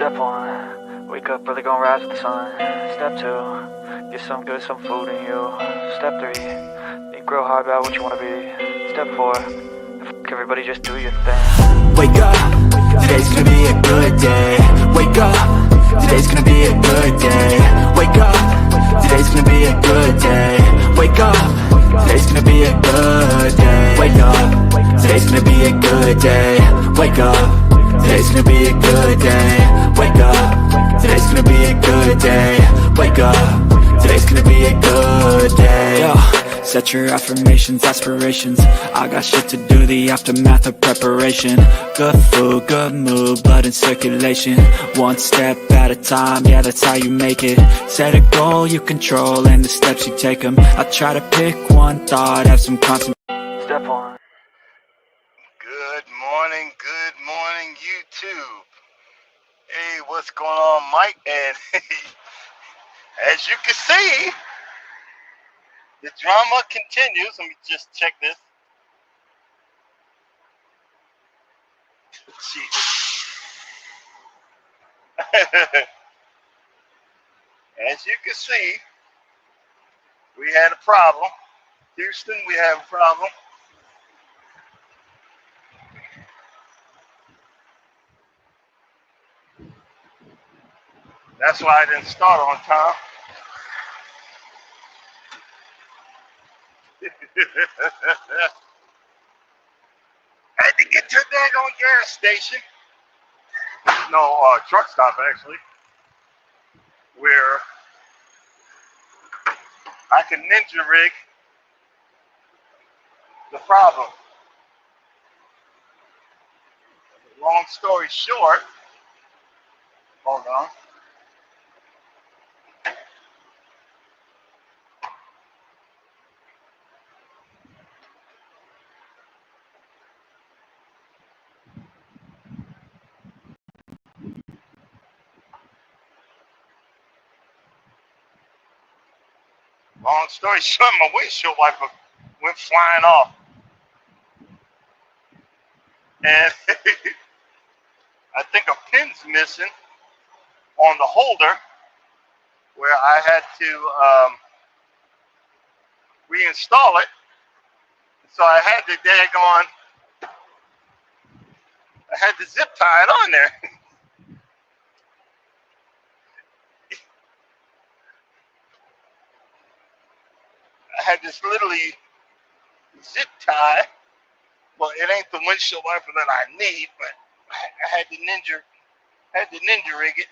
Step one, wake up early, gonna rise with the sun. Step two, get some good, some food in you. Step three, think real hard about what you wanna be. Step four, everybody just do your thing. Wake up, today's gonna be a good day. Wake up, today's gonna be a good day. Wake up, today's gonna be a good day. Wake up, today's gonna be a good day. Wake up, today's gonna be a good day. Wake up, today's gonna be a good day. Wake up, today's gonna be a good day. Wake up, today's gonna be a good day. Yo. Set your affirmations, aspirations. I got shit to do, the aftermath of preparation. Good food, good mood, blood in circulation. One step at a time, yeah, that's how you make it. Set a goal you control and the steps you take them. I try to pick one thought, have some concentration. Step one. Good morning, YouTube. Hey, what's going on, Mike? And as you can see, the drama continues. Let me just check this. As you can see, we had a problem. Houston, we have a problem. That's why I didn't start on time. I had to get to a daggone gas station. No, truck stop actually, where I can ninja rig the problem. Long story short, hold on. Long story short, my windshield wiper went flying off. And I think a pin's missing on the holder where I had to reinstall it. So I had to zip tie it on there. I had this literally zip tie. Well, it ain't the windshield wiper that I need, but I had to ninja rig it.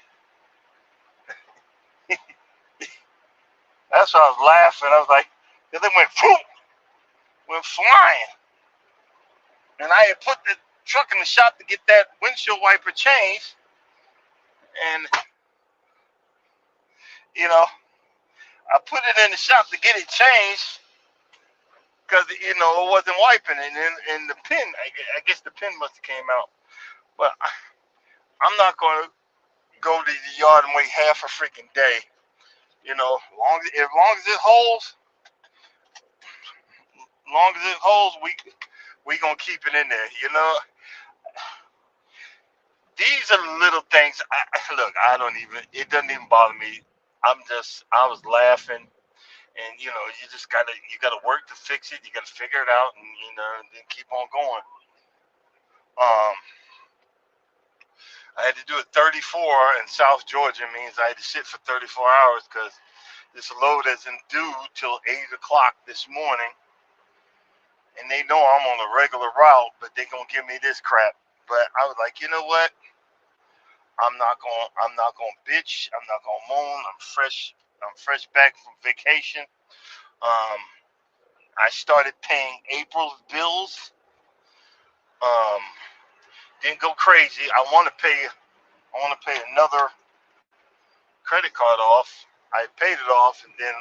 That's why I was laughing. I was like, because it went flying. And I had put the truck in the shop to get that windshield wiper changed. And, I put it in the shop to get it changed because, it wasn't wiping. And the pin, I guess the pin must have came out. But I'm not going to go to the yard and wait half a freaking day. As long as it holds, we gonna keep it in there. These are the little things. Look, it doesn't even bother me. I was laughing, and you gotta work to fix it. You gotta figure it out, and then keep on going. I had to do a 34 in South Georgia. It means I had to sit for 34 hours because this load isn't due till 8 o'clock this morning. And they know I'm on a regular route, but they gonna give me this crap. But I was like, you know what? I'm not gonna bitch. I'm not gonna moan. I'm fresh back from vacation. I started paying April's bills. Didn't go crazy. I want to pay another credit card off. I paid it off, and then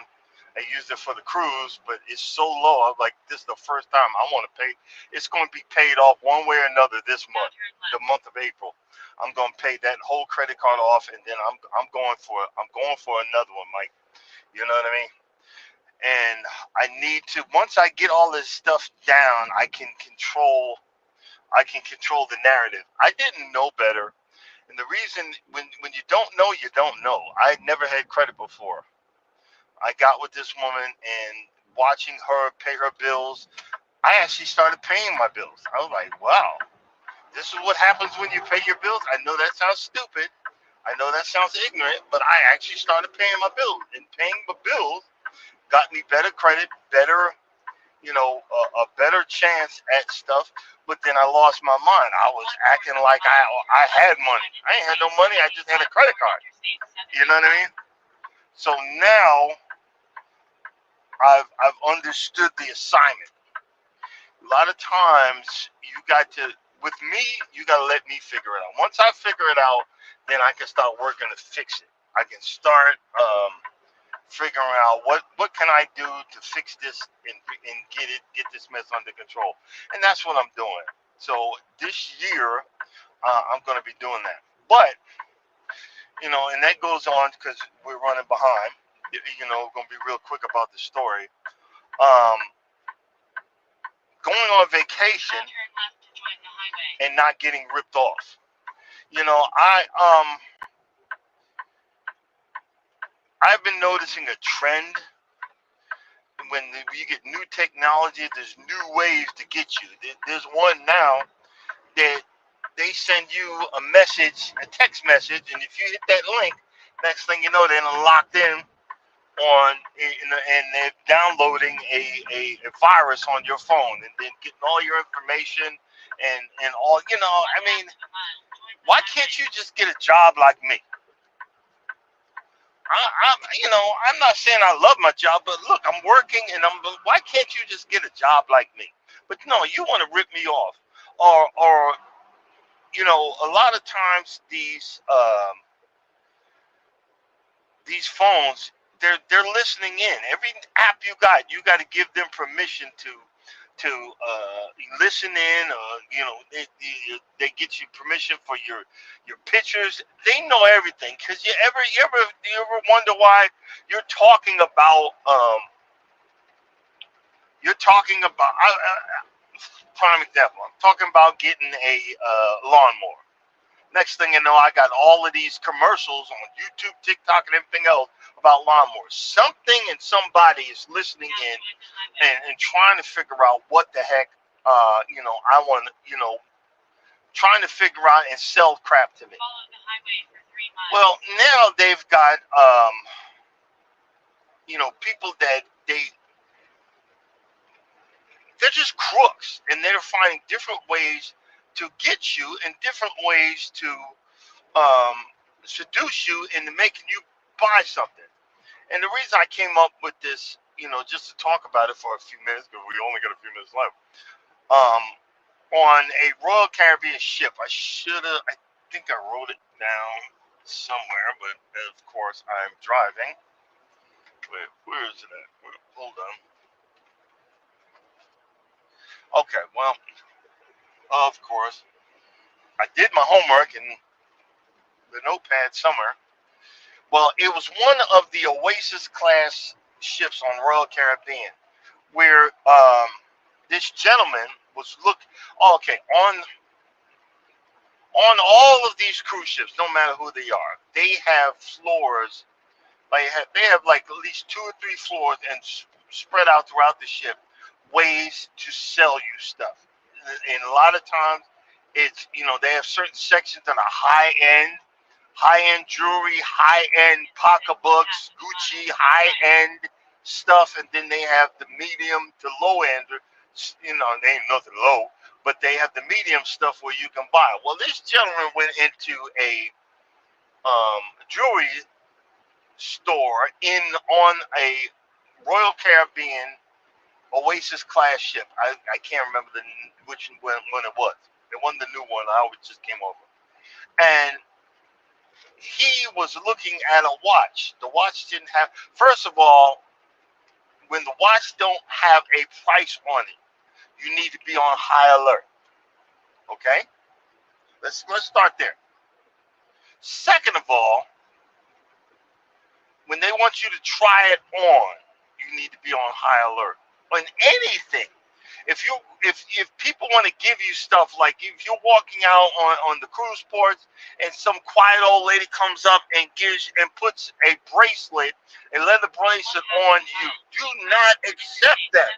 I used it for the cruise, but it's so low. I was like, this is the first time I want to pay. It's going to be paid off one way or another this month, the month of April. I'm going to pay that whole credit card off, and then I'm going for another one, Mike. You know what I mean? And I need to, once I get all this stuff down, I can control the narrative. I didn't know better, And the reason, when you don't know, you don't know. I never had credit before. I got with this woman, and watching her pay her bills, I actually started paying my bills. I was like, wow, this is what happens when you pay your bills. I know that sounds stupid. I know that sounds ignorant, but I actually started paying my bills. And paying my bills got me better credit, better, a better chance at stuff. But then I lost my mind. I was acting like I had money. I ain't had no money. I just had a credit card. You know what I mean? So now I've understood the assignment. A lot of times with me, you got to let me figure it out. Once I figure it out, then I can start working to fix it. I can start figuring out what can I do to fix this and get this mess under control. And that's what I'm doing. So this year, I'm going to be doing that. But, and that goes on because we're running behind. Going to be real quick about the story. Going on vacation and not getting ripped off. I've been noticing a trend when you get new technology. There's new ways to get you. There's one now that they send you a text message, and if you hit that link, next thing you know, they're locked in and they're downloading a virus on your phone and then getting all your information and all. Why can't you just get a job like me? I'm not saying I love my job, but look, I'm working, and why can't you just get a job like me? But no, you want to rip me off, or a lot of times these phones, they're listening in. Every app you got to give them permission to listen in. They get you permission for your pictures. They know everything. Because you ever wonder why you're talking about prime example. I'm talking about getting a lawnmower. Next thing you know, I got all of these commercials on YouTube, TikTok, and everything else about lawnmowers. Something and somebody is listening in and trying to figure out what the heck, I want, trying to figure out and sell crap to me. Well, now they've got, people that they're just crooks, and they're finding different ways to get you and different ways to seduce you into making you buy something. And the reason I came up with this, just to talk about it for a few minutes, because we only got a few minutes left, on a Royal Caribbean ship, I think I wrote it down somewhere, but of course I'm driving. Wait, where is it at? Hold on. Okay, well, of course, I did my homework in the notepad somewhere. Well, it was one of the Oasis class ships on Royal Caribbean, where this gentleman was on all of these cruise ships, no matter who they are, they have floors. They have like at least 2 or 3 floors and spread out throughout the ship, ways to sell you stuff. And a lot of times it's, they have certain sections that are high-end jewelry, high-end pocketbooks, Gucci, high-end stuff, and then they have the medium to low-end, they ain't nothing low, but they have the medium stuff where you can buy. Well, this gentleman went into a jewelry store on a Royal Caribbean Oasis class ship. I can't remember when it was. It wasn't the new one. I always just came over. And he was looking at a watch. The watch didn't have, first of all, when the watch don't have a price on it, you need to be on high alert. Okay? Let's start there. Second of all, when they want you to try it on, you need to be on high alert. On anything. if people want to give you stuff, like if you're walking out on the cruise ports and some quiet old lady comes up and puts a bracelet, a leather bracelet on you, do not accept that.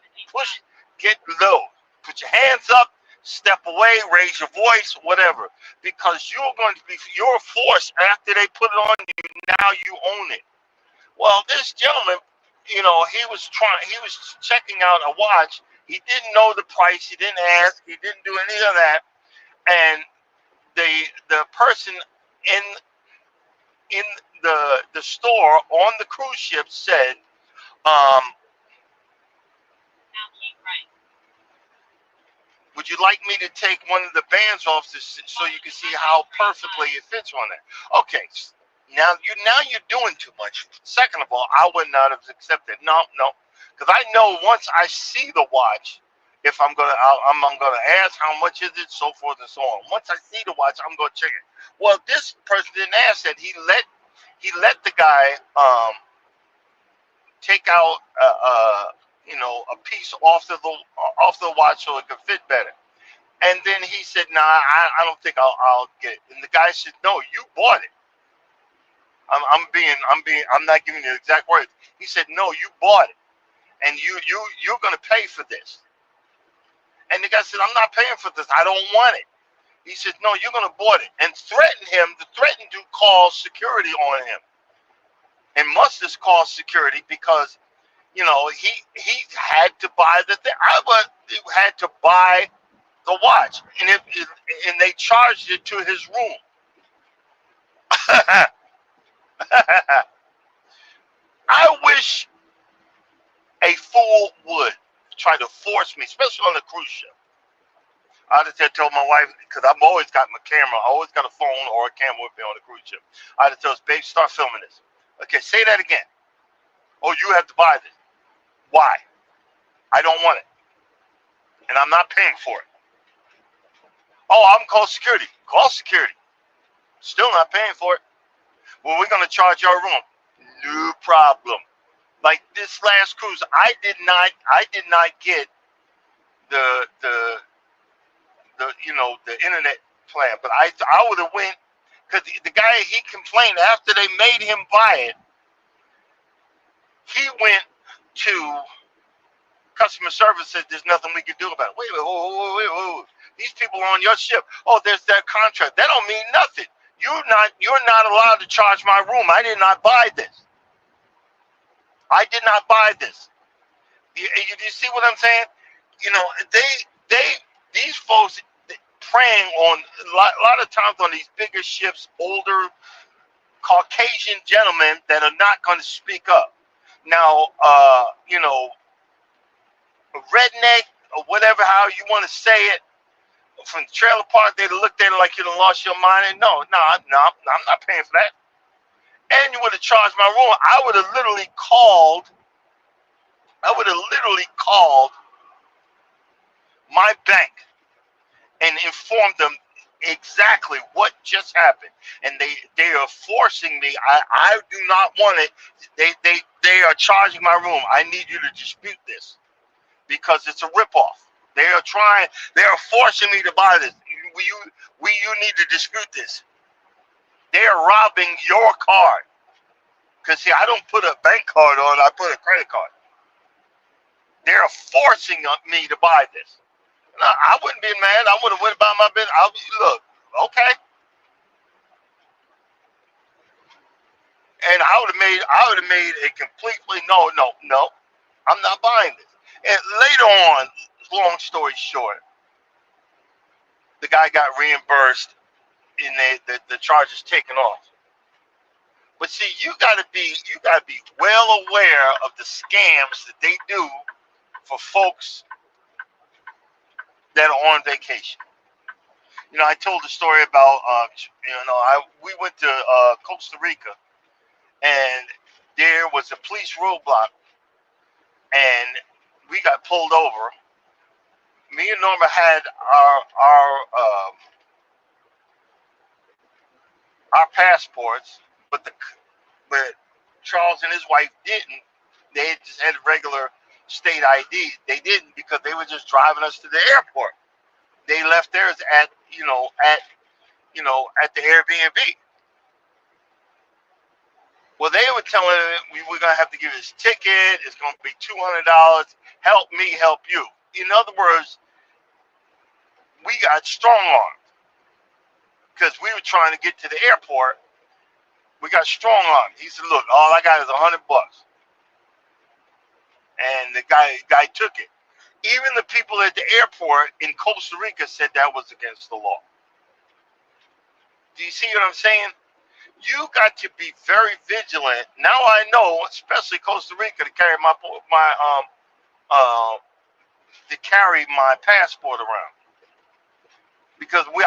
Get low, put your hands up, step away, raise your voice, whatever, because you're forced after they put it on you. Now you own it. Well, this gentleman, he was checking out a watch. He didn't know the price. He didn't ask. He didn't do any of that. And the person in the store on the cruise ship said, would you like me to take one of the bands off so you can see how perfectly it fits on there? Okay, now you're doing too much. Second of all, I would not have accepted. No, because I know once I see the watch, if I'm gonna ask how much is it, so forth and so on. Once I see the watch, I'm gonna check it. Well, this person didn't ask that. He let the guy take out a piece off the watch so it could fit better. And then he said, "Nah, I don't think I'll get it." And the guy said, "No, you bought it. I'm not giving you the exact words." He said, "No, you bought it, and you're gonna pay for this." And the guy said, "I'm not paying for this. I don't want it." He said, "No, you're gonna bought it," and threatened to call security on him, and must have called security because he had to buy the thing. Had to buy the watch, and they charged it to his room. I wish a fool would try to force me, especially on the cruise ship. I just told my wife, because I've always got my camera, I always got a phone or a camera with me on the cruise ship. I just tell us, "Babe, start filming this." Okay, say that again. "Oh, you have to buy this." Why? I don't want it, and I'm not paying for it. "Oh, I'm call security." Call security. Still not paying for it. "Well, we're gonna charge your room." No problem. Like this last cruise, I did not get the internet plan, but I would have went, because the guy, he complained after they made him buy it. He went to customer service, said there's nothing we can do about it. Wait. These people are on your ship. "Oh, there's that contract." That don't mean nothing. You're not allowed to charge my room. I did not buy this. I did not buy this. You see what I'm saying? These folks preying on a lot of times on these bigger ships, older Caucasian gentlemen that are not going to speak up. Now, redneck or whatever, how you want to say it, from the trailer park, they'd have looked at it like you done lost your mind. And no, I'm not paying for that. And you would have charged my room. I would have literally called my bank and informed them exactly what just happened. And they are forcing me. I do not want it. They are charging my room. I need you to dispute this because it's a ripoff. They are forcing me to buy this. You need to dispute this. They are robbing your card. Because, see, I don't put a bank card on, I put a credit card. They are forcing me to buy this. No, I wouldn't be mad. I would have went about my business. Look, okay. And I would have made a completely no. I'm not buying this. And later on, long story short, the guy got reimbursed and the charges taken off. But see, you gotta be well aware of the scams that they do for folks that are on vacation. I told the story about we went to Costa Rica, and there was a police roadblock, and we got pulled over. Me and Norma had our passports, but Charles and his wife didn't. They just had regular state ID. They didn't because they were just driving us to the airport. They left theirs at the Airbnb. Well, they were telling him we were gonna have to give his ticket. It's gonna be $200. Help me, help you. In other words, we got strong armed because we were trying to get to the airport. We got strong armed. He said, "Look, all I got is $100." And the guy took it. Even the people at the airport in Costa Rica said that was against the law. Do you see what I'm saying? You got to be very vigilant. Now I know, especially Costa Rica, to carry my passport around, because we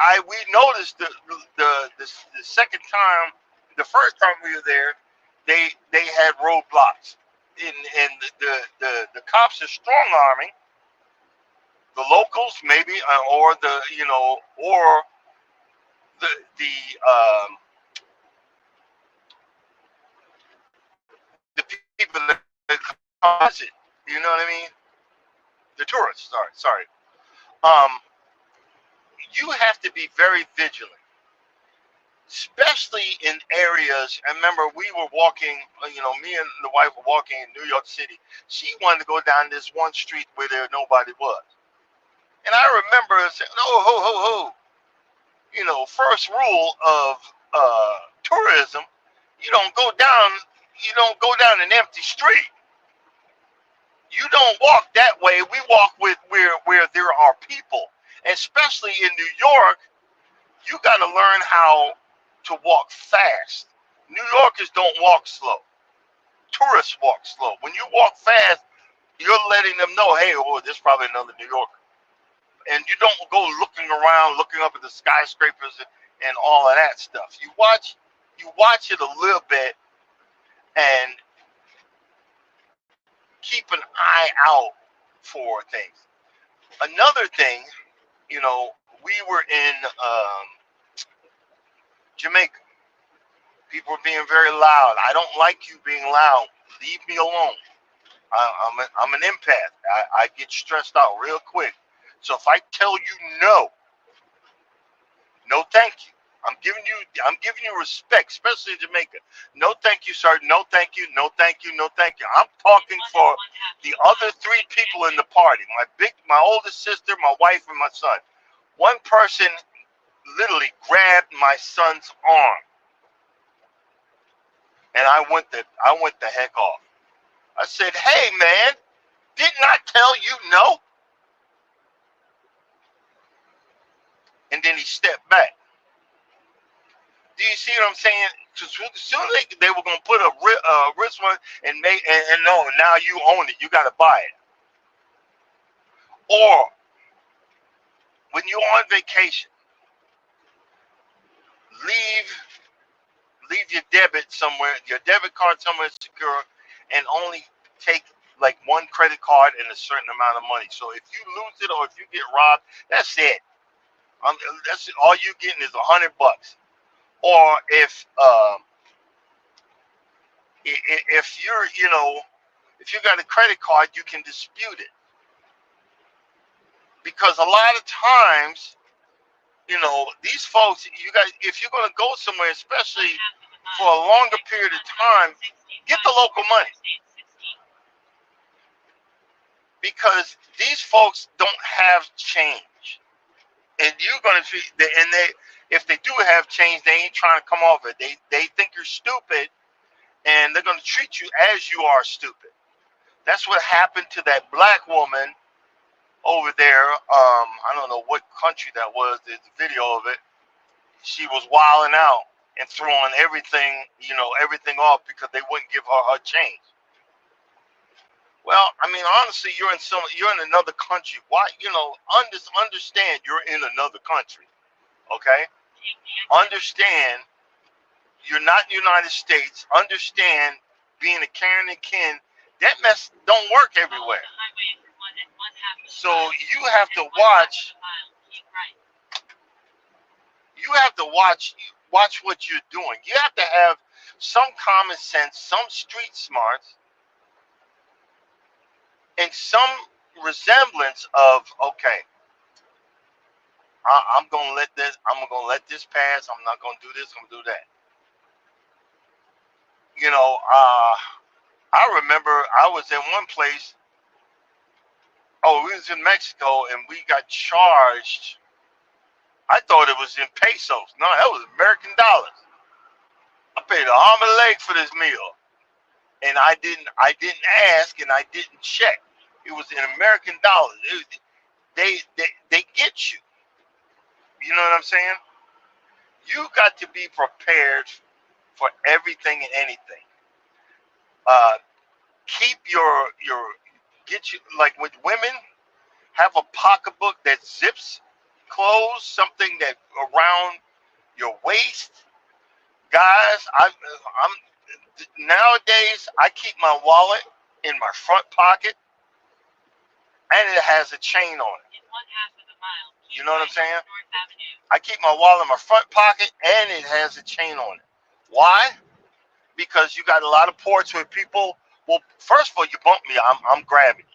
noticed the second time, the first time we were there, they had roadblocks, and the cops are strong arming the locals, maybe, or the people that visit. You know what I mean? The tourists. Sorry. You have to be very vigilant, especially in areas. I remember we were walking. Me and the wife were walking in New York City. She wanted to go down this one street where nobody was, and I remember saying, "Oh, ho, ho, ho." First rule of tourism, you don't go down an empty street. You don't walk that way. We walk with where there are people. Especially in New York, you got to learn how to walk fast. New Yorkers don't walk slow. Tourists walk slow. When you walk fast, you're letting them know, hey, there's probably another New Yorker. And you don't go looking around, looking up at the skyscrapers and all of that stuff. You watch it a little bit and keep an eye out for things. Another thing, we were in Jamaica. People were being very loud. I don't like you being loud. Leave me alone. I'm an empath. I get stressed out real quick. So if I tell you no thank you. I'm giving you respect, especially in Jamaica. No thank you, sir. No thank you. No thank you. No thank you. I'm talking for the other 3 people in the party. My oldest sister, my wife, and my son. One person literally grabbed my son's arm, and I went the heck off. I said, "Hey man, didn't I tell you no?" And then he stepped back. Do you see what I'm saying? As soon as they were gonna put a wristwatch and no, now you own it. You got to buy it. Or when you're on vacation, leave your debit card somewhere secure, and only take like one credit card and a certain amount of money. So if you lose it or if you get robbed, that's it. That's it. All you getting is $100. Or if if you got a credit card, you can dispute it, because a lot of times, these folks, if you're going to go somewhere, especially for a longer period of time, get the local money, because these folks don't have change, and you're going to if they do have change, they ain't trying to come off it. They think you're stupid, and they're going to treat you as you are stupid. That's what happened to that black woman over there. I don't know what country that was. There's a video of it. She was wilding out and throwing everything off because they wouldn't give her change. Well, I mean, honestly, you're in another country. Why, understand you're in another country, okay? Understand you're not in the United States. Understand being a Karen and kin, that mess don't work everywhere. So you have to watch. You have to watch what you're doing. You have to have some common sense, some street smarts, in some resemblance of, okay, I'm gonna let this. I'm gonna let this pass. I'm not gonna do this. I'm gonna do that. You know, I remember I was in one place. Oh, we was in Mexico and we got charged. I thought it was in pesos. No, that was American dollars. I paid an arm and a leg for this meal, and I didn't ask and I didn't check. It was in American dollars. They get you. You know what I'm saying? You got to be prepared for everything and anything. Uh, keep your get you like with women, have a pocketbook that zips closed, something that around your waist. Guys, I'm nowadays I keep my wallet in my front pocket and it has a chain on it. You know what I'm saying? I keep my wallet in my front pocket and it has a chain on it. Why? Because you got a lot of ports where people, well, first of all, you bump me, I'm grabbing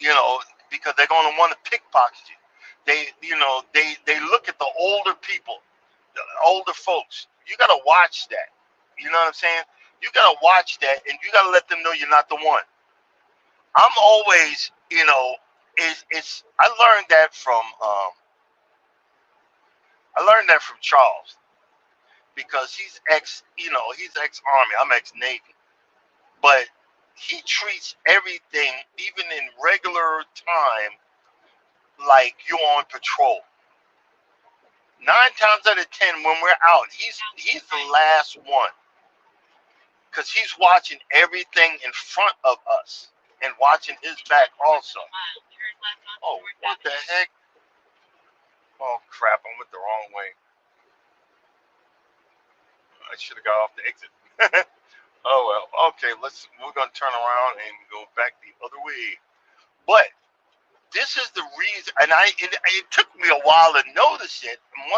you. You know, because they're going to want to pickpocket you. They look at the older people, the older folks. You got to watch that. You know what I'm saying? You got to watch that, and you got to let them know you're not the one. I'm always, it's. I learned that from Charles because he's ex-army. I'm ex-navy, but he treats everything, even in regular time, like you're on patrol. 9 times out of 10, when we're out, he's the last one, because he's watching everything in front of us and watching his back also. Oh, what the heck? Oh crap! I went the wrong way. I should have got off the exit. Oh well. Okay, we're gonna turn around and go back the other way. But this is the reason, and it took me a while to notice it. And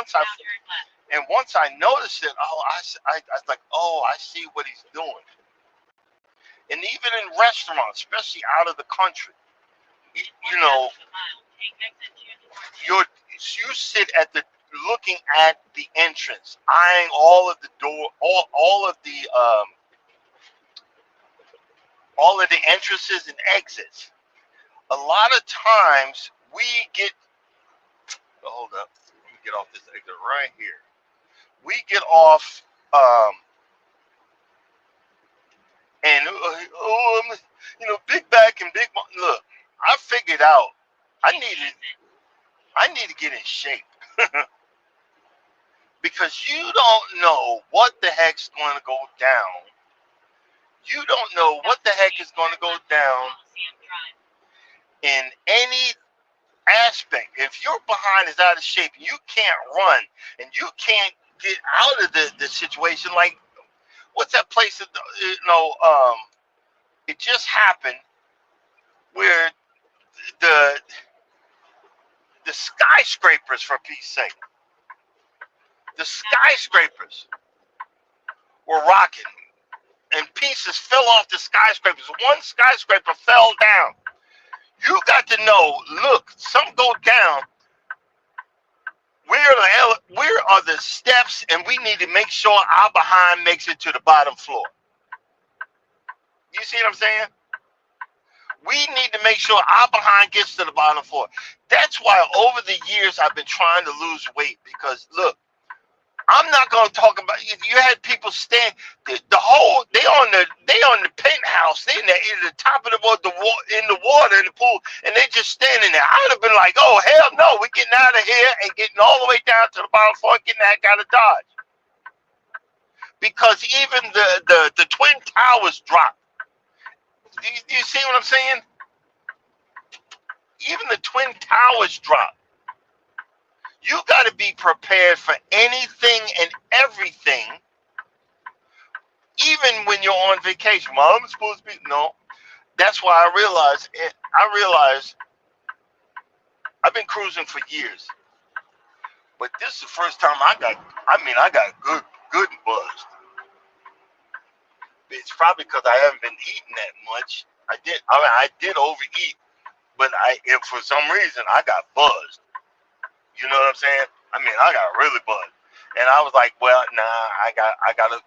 once I noticed it, I was like, oh, I see what he's doing. And even in restaurants, especially out of the country, you sit at the looking at the entrance, eyeing all of the door, all of the entrances and exits. A lot of times we get, hold up, let me get off this exit right here. We get off, and big back and big. Look, I figured out I need to get in shape because you don't know what the heck's going to go down. You don't know what the heck is going to go down in any aspect. If your behind is out of shape, you can't run and you can't get out of the situation. Like, what's that place that, it just happened where the skyscrapers, for peace sake, the skyscrapers were rocking and pieces fell off the skyscrapers. One skyscraper fell down. You got to know, look, some go down. Where are the steps? And we need to make sure our behind makes it to the bottom floor. You see what I'm saying? We need to make sure our behind gets to the bottom floor. That's why over the years I've been trying to lose weight, because look, I'm not going to talk about. You had people stand they on the penthouse, they in the top of the water in the pool, and they just standing there. I'd have been like, oh hell no, we're getting out of here and getting all the way down to the bottom floor, getting that out of Dodge, because even the Twin Towers dropped. Do you see what I'm saying? Even the Twin Towers dropped. You got to be prepared for anything and everything, even when you're on vacation. Well, I'm supposed to be. No. That's why I realized I've been cruising for years. But this is the first time I got good buzzed. It's probably because I haven't been eating that much. I did overeat, but if for some reason I got buzzed. You know what I'm saying? I mean, I got really buzzed, and I was like, well, nah, I gotta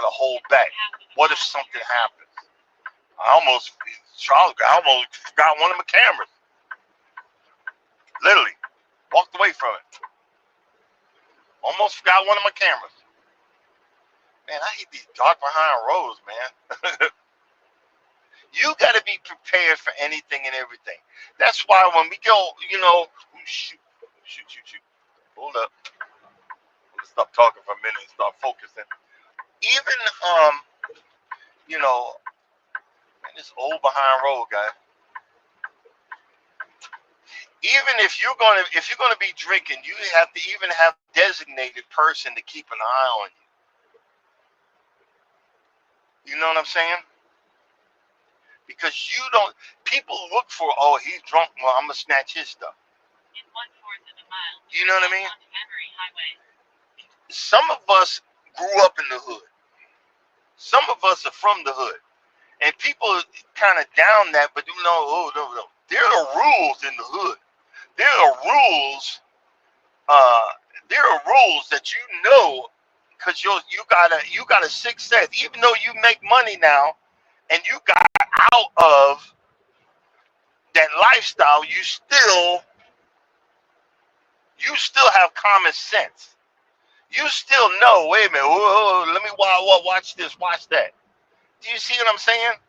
hold back. What if something happens? Charles, I almost forgot one of my cameras. Literally, walked away from it. Almost forgot one of my cameras. Man, I hate these dark behind roads, man. You got to be prepared for anything and everything. That's why when we go, shoot. Hold up. I'm gonna stop talking for a minute and start focusing. Even, man, this old behind road guy. Even if you're gonna be drinking, you have to even have a designated person to keep an eye on you. You know what I'm saying? Because people look for, oh, he's drunk, well, I'm gonna snatch his stuff. In 1/4 of a mile. You know what I mean? Some of us grew up in the hood. Some of us are from the hood. And people kind of down that, but no. There are rules in the hood. There are rules that because you got a sixth sense. Even though you make money now and you got out of that lifestyle, you still have common sense. You still know, wait a minute, whoa, let me watch this, watch that. Do you see what I'm saying?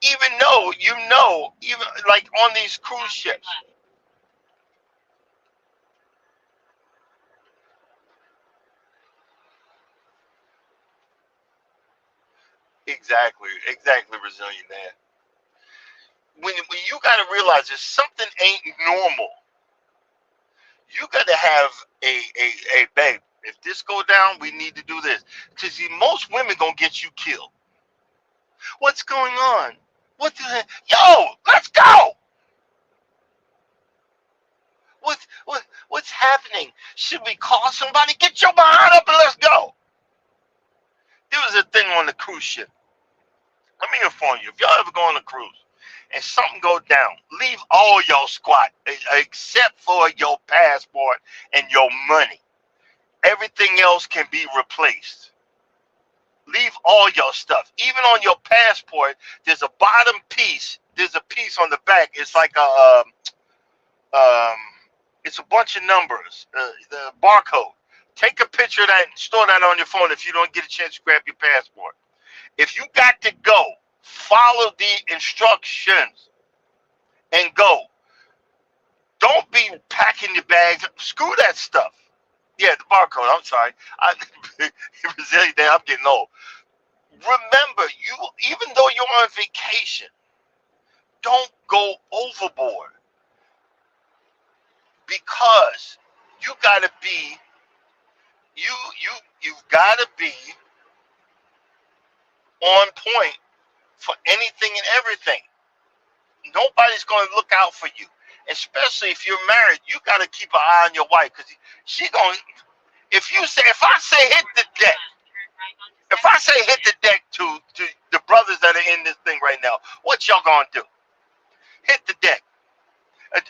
Even though even like on these cruise ships. Exactly, resilient, man. When you got to realize that something ain't normal, you got to have a babe. If this go down, we need to do this. Because most women gonna get you killed. What's going on? What the heck? Yo, let's go. What's happening? Should we call somebody? Get your behind up and let's go. There was a thing on the cruise ship. Let me inform you. If y'all ever go on a cruise and something go down, leave all your squat except for your passport and your money. Everything else can be replaced. Leave all your stuff. Even on your passport, there's a bottom piece. There's a piece on the back. It's like it's a bunch of numbers. The barcode. Take a picture of that and store that on your phone if you don't get a chance to grab your passport. If you got to go, follow the instructions and go. Don't be packing your bags. Screw that stuff. Yeah, the barcode. I'm sorry. Brazilian Day, I'm getting old. Remember, even though you're on vacation, don't go overboard. Because you've got to be on point for anything and everything. Nobody's going to look out for you, especially if you're married. You got to keep an eye on your wife because if I say hit the deck, if I say hit the deck to the brothers that are in this thing right now, what y'all gonna do? Hit the deck. A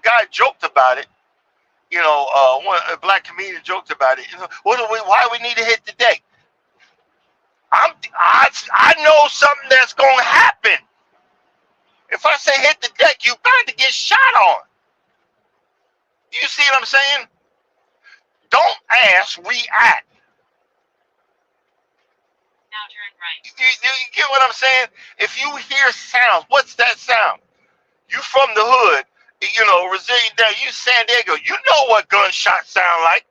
guy joked about it. A black comedian joked about it. Why do we need to hit the deck? I know something that's gonna happen. If I say hit the deck, you bound to get shot on. You see what I'm saying? Don't ask, react. Now turn right. You get what I'm saying? If you hear sounds, what's that sound? You from the hood, resilient there. You San Diego. You know what gunshots sound like.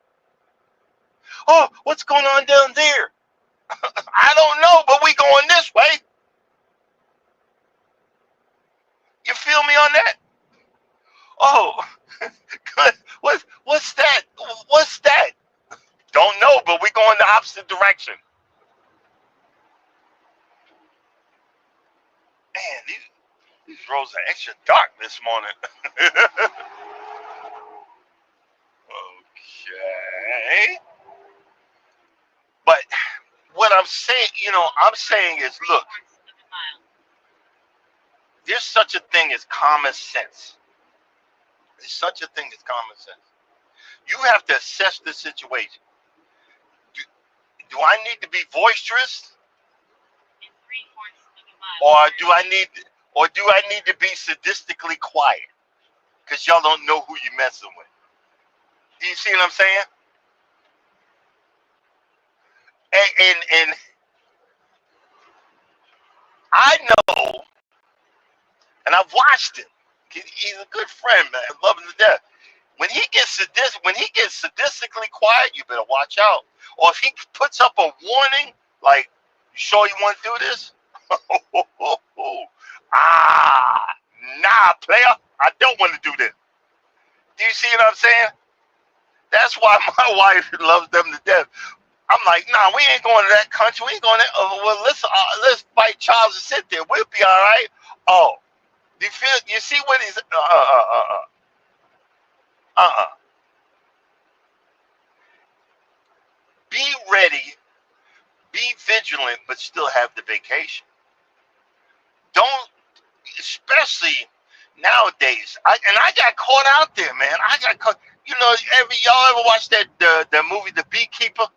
Oh, what's going on down there? I don't know, but we going this way. You feel me on that? Oh, what's that? What's that? Don't know, but we going the opposite direction. Man, these roads are extra dark this morning. Okay. But what I'm saying, is, look, there's such a thing as common sense. There's such a thing as common sense. You have to assess the situation. Do, do I need to be boisterous, or do I need to be sadistically quiet? Because y'all don't know who you're messing with. Do you see what I'm saying? And I know, and I've watched him. He's a good friend, man. I love him to death. When he gets sadistically quiet, you better watch out. Or if he puts up a warning, like, "You sure you want to do this?" Nah, player. I don't want to do this. Do you see what I'm saying? That's why my wife loves them to death. I'm like, nah, we ain't going to that country. We ain't going there. Well, let's fight Charles and sit there. We'll be all right. Oh, you see what he's Be ready, be vigilant, but still have the vacation. Don't, especially nowadays. I got caught out there, man. I got caught. You know, y'all ever watch that the movie The Beekeeper?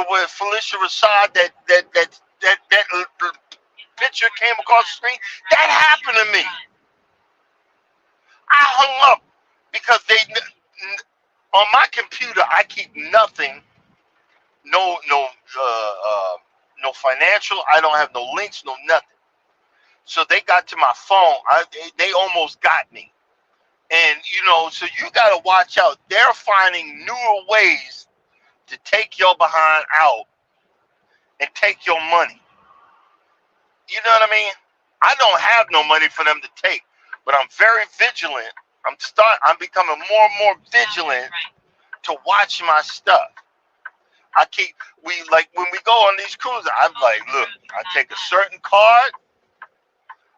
With Felicia Rashad, that picture came across the screen. That happened to me. I hung up because on my computer I keep nothing, no financial. I don't have no links, no nothing. So they got to my phone. They almost got me. And you know, so you got to watch out. They're finding newer ways to take your behind out and take your money. You know what I mean? I don't have no money for them to take, but I'm very vigilant. I'm becoming more and more vigilant to watch my stuff. When we go on these cruises, I'm like, look, I take a certain card.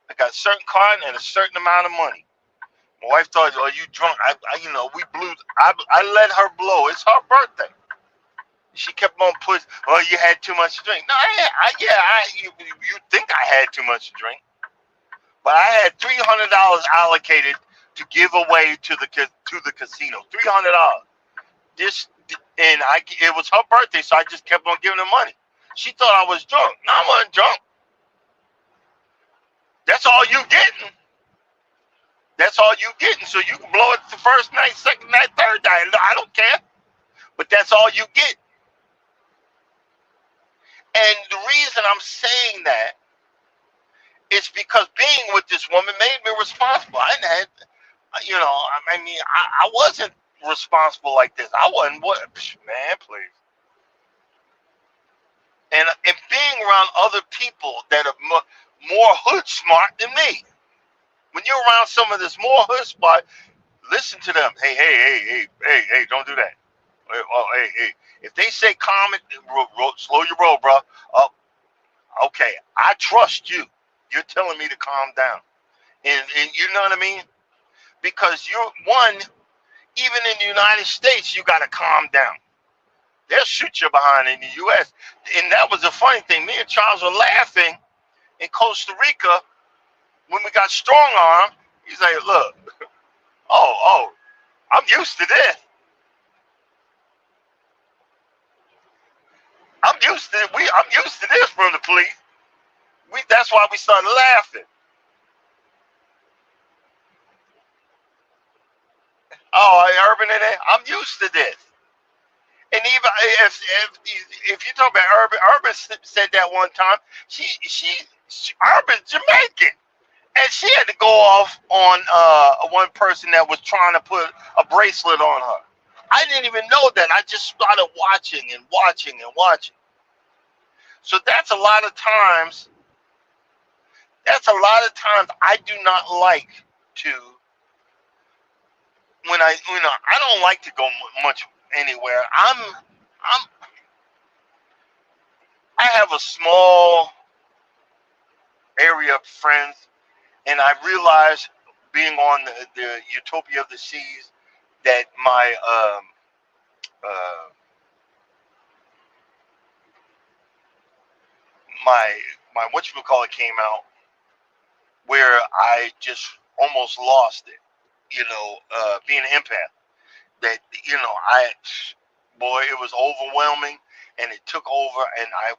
I got a certain card and a certain amount of money. My wife thought, "Are you drunk?" We blew. I let her blow. It's her birthday. She kept on pushing. "Oh, you had too much to drink." No, you think I had too much to drink, but I had $300 allocated to give away to the casino. $300. It was her birthday, so I just kept on giving her money. She thought I was drunk. No, I wasn't drunk. That's all you getting. That's all you getting. So you can blow it the first night, second night, third night. I don't care. But that's all you get. And the reason I'm saying that is because being with this woman made me responsible. I wasn't responsible like this. I wasn't. What, man, please. And being around other people that are more hood smart than me. When you're around some of this more hood smart, listen to them. Hey, don't do that. Hey. If they say calm it, slow your roll, bro. Okay, I trust you. You're telling me to calm down. And you know what I mean? Because even in the United States, you got to calm down. They'll shoot you behind in the U.S. And that was the funny thing. Me and Charles were laughing in Costa Rica when we got strong arm. He's like, look, I'm used to this. I'm used to this from the police. That's why we started laughing. Oh, Urban in there. I'm used to this. And even if you talk about Urban said that one time. She Urban's Jamaican, and she had to go off on one person that was trying to put a bracelet on her. I didn't even know that. I just started watching and watching and watching. So that's a lot of times I do not like to, I don't like to go much anywhere. I have a small area of friends, and I realized being on the Utopia of the Seas that my whatchamacallit came out, where I just almost lost it. Being an empath. That boy, it was overwhelming, and it took over, and I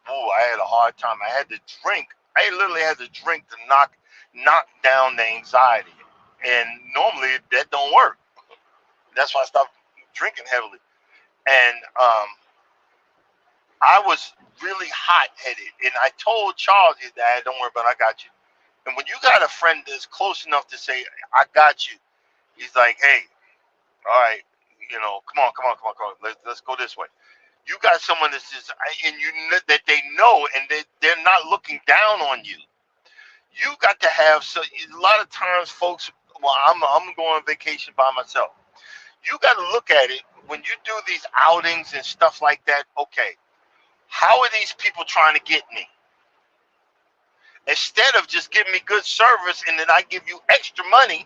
had a hard time. I had to drink. I literally had to drink to knock down the anxiety, and normally that don't work. That's why I stopped drinking heavily, and I was really hot-headed, and I told Charles, Dad, don't worry about it, I got you. And when you got a friend that's close enough to say, I got you, he's like, hey, all right, come on. Let's go this way. You got someone that's just, and that they know, and they're not looking down on you. You got to have, so a lot of times folks, well, I'm going on vacation by myself. You got to look at it when you do these outings and stuff like that. Okay, how are these people trying to get me? Instead of just giving me good service and then I give you extra money,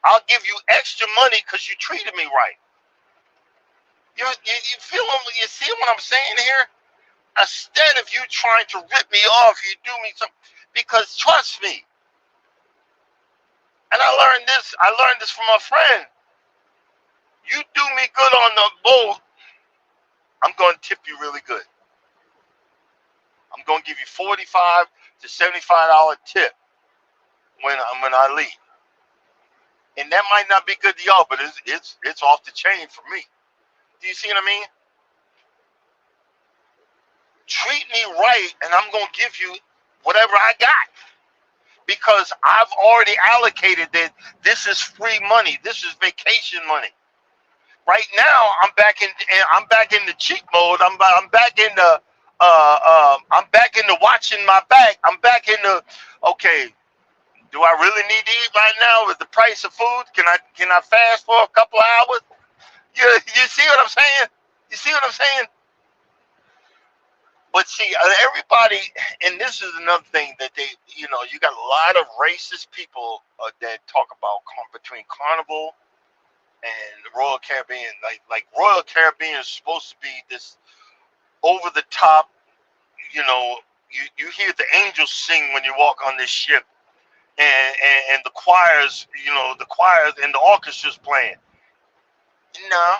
I'll give you extra money because you treated me right. You feel, you see what I'm saying here? Instead of you trying to rip me off, you do me something. Because trust me, and I learned this from a friend. You do me good on the boat, I'm going to tip you really good. I'm going to give you $45 to $75 tip when I leave. And that might not be good to y'all, but it's off the chain for me. Do you see what I mean? Treat me right, and I'm going to give you whatever I got. Because I've already allocated that this is free money. This is vacation money. Right now, I'm back in the cheat mode. I'm back in the watching my back. I'm back in the, okay, do I really need to eat right now with the price of food? Can I fast for a couple of hours? You see what I'm saying? You see what I'm saying? But see, everybody, and this is another thing that you got a lot of racist people that talk about between Carnival and Royal Caribbean. Like Royal Caribbean is supposed to be this over the top, you hear the angels sing when you walk on this ship, and the choirs, and the orchestra's playing. No,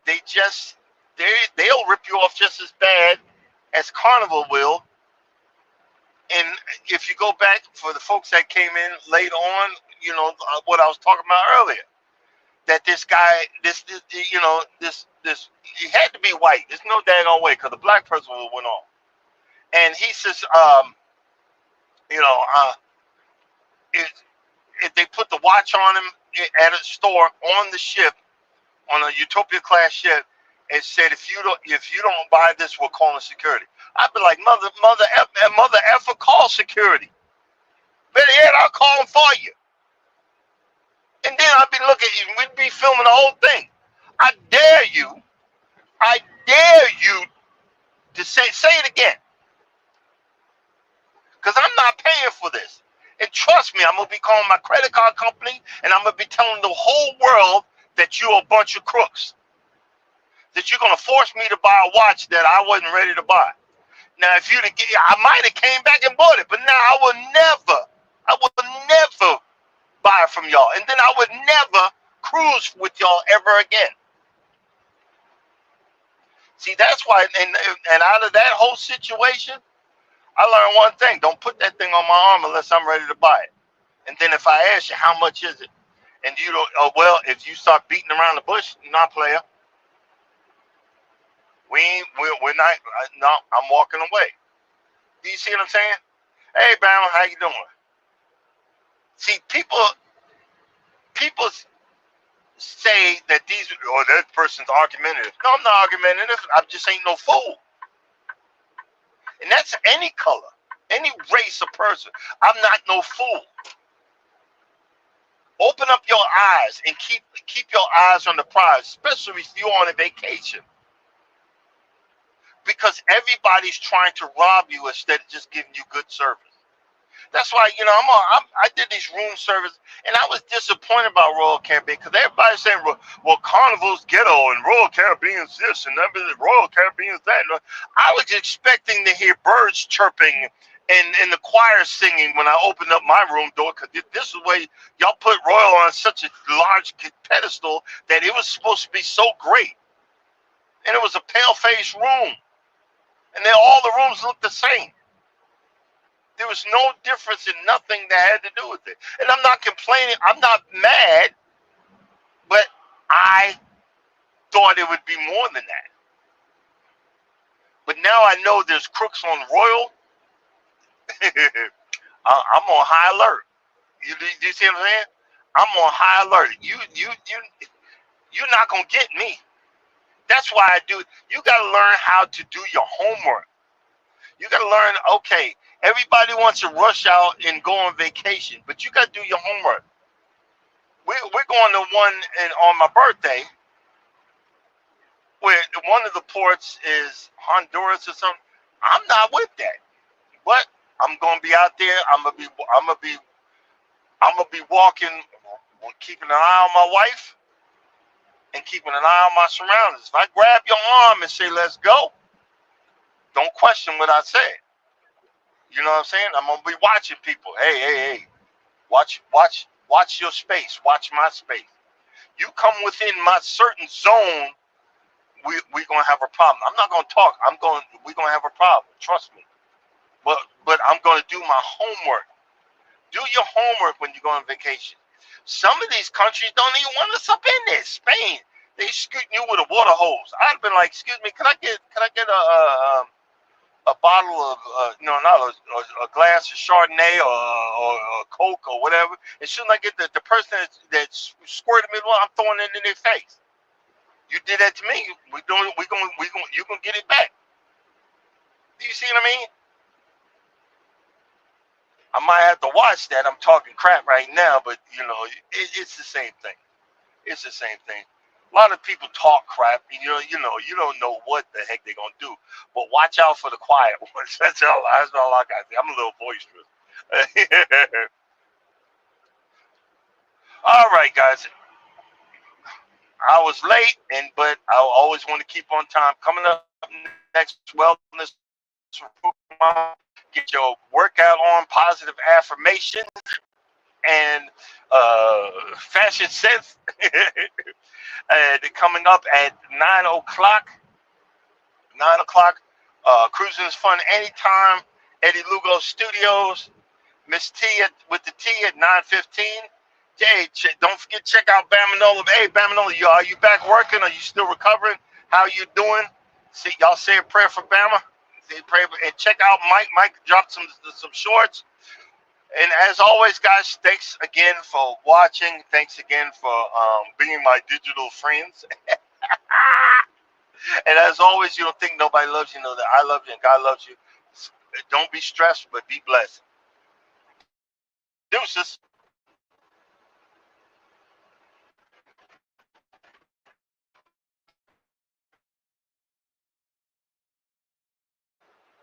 they'll rip you off just as bad as Carnival will. And if you go back for the folks that came in later on, what I was talking about earlier, that this guy, this he had to be white. There's no daggone way, because the black person would have went off. And he says, if they put the watch on him at a store on the ship, on a Utopia class ship, and said, if you don't buy this, we're calling security. I'd be like, mother effer, call security. Better yet, I'll call them for you. And then I'd be looking, we'd be filming the whole thing. I dare you to say it again. Because I'm not paying for this. And trust me, I'm going to be calling my credit card company, and I'm going to be telling the whole world that you're a bunch of crooks. That you're going to force me to buy a watch that I wasn't ready to buy. Now, if I might have came back and bought it, but now I would never buy from y'all. And then I would never cruise with y'all ever again. See, that's why, and out of that whole situation, I learned one thing. Don't put that thing on my arm unless I'm ready to buy it. And then if I ask you, how much is it? And you don't, if you start beating around the bush, not player. We're not, no, I'm walking away. Do you see what I'm saying? Hey, Brown, how you doing? See, people say that that person's argumentative. No, I'm not argumentative. I just ain't no fool. And that's any color, any race or person. I'm not no fool. Open up your eyes and keep your eyes on the prize, especially if you're on a vacation. Because everybody's trying to rob you instead of just giving you good service. That's why, I did these room service, and I was disappointed about Royal Caribbean, because everybody's saying, well, Carnival's ghetto, and Royal Caribbean's this, and Royal Caribbean's that. I was expecting to hear birds chirping and the choir singing when I opened up my room door, because this is where y'all put Royal on such a large pedestal that it was supposed to be so great. And it was a pale-faced room. And then all the rooms looked the same. There was no difference in nothing that had to do with it. And I'm not complaining. I'm not mad. But I thought it would be more than that. But now I know there's crooks on Royal. I'm on high alert. You see what I'm saying? I'm on high alert. You're not gonna get me. That's why I do it. You gotta learn how to do your homework. You gotta learn. Okay, everybody wants to rush out and go on vacation, but you gotta do your homework. We're going to one on my birthday, where one of the ports is Honduras or something. I'm not with that, but I'm gonna be out there. I'm gonna be walking, keeping an eye on my wife and keeping an eye on my surroundings. If I grab your arm and say, let's go, don't question what I said. You know what I'm saying? I'm going to be watching people. Hey. Watch your space. Watch my space. You come within my certain zone, we're going to have a problem. I'm not going to talk. We're going to have a problem. Trust me. But I'm going to do my homework. Do your homework when you go on vacation. Some of these countries don't even want us up in there. Spain, they scooting you with a water hose. I'd have been like, excuse me, can I get a bottle of not a glass of Chardonnay or Coke or whatever? As soon as I get the person that squirted me, I'm throwing it in their face. You did that to me. You gonna get it back. Do you see what I mean? I might have to watch that. I'm talking crap right now, but it's the same thing. It's the same thing. A lot of people talk crap, and you don't know what the heck they're gonna do. But watch out for the quiet ones. That's all I got to say. I'm a little boisterous. All right, guys. I was late, but I always want to keep on time. Coming up next, wellness. Get your workout on, positive affirmation, and fashion sense. Coming up at 9 o'clock. 9 o'clock. Cruising is fun anytime. Eddie Lugo Studios. Miss T with the T at 9:15. Hey, don't forget check out Bamanola. Hey, Bamanola, are you back working? Are you still recovering? How you doing? See, y'all say a prayer for Bama. And check out Mike. Mike dropped some shorts. And as always, guys, thanks again for watching. Thanks again for being my digital friends. And as always, you don't think nobody loves you, know that I love you and God loves you. Don't be stressed, but be blessed. Deuces.